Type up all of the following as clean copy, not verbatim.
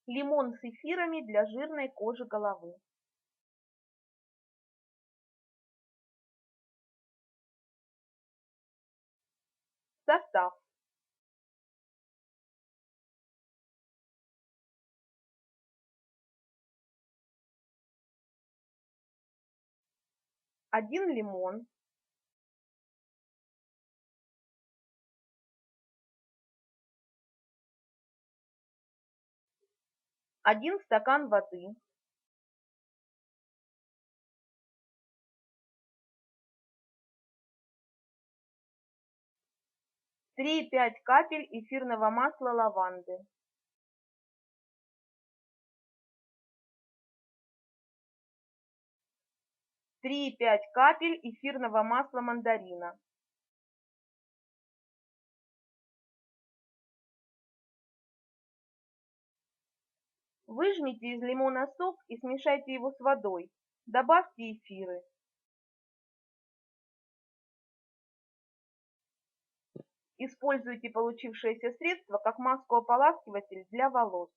Лимон с эфирами для жирной кожи головы. Состав. 1 лимон, 1 стакан воды, 3-5 капель эфирного масла лаванды, 3-5 капель эфирного масла мандарина, выжмите из лимона сок и смешайте его с водой. Добавьте эфиры. Используйте получившееся средство как маску-ополаскиватель для волос.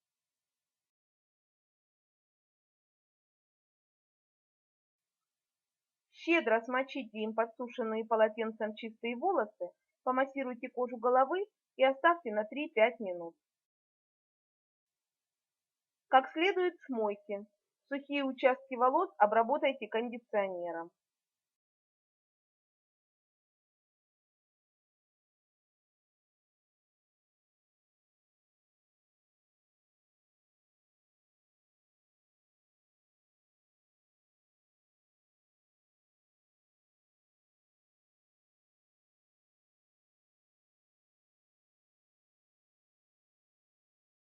Щедро смочите им подсушенные полотенцем чистые волосы, помассируйте кожу головы и оставьте на 3-5 минут. Как следует смойте. Сухие участки волос обработайте кондиционером.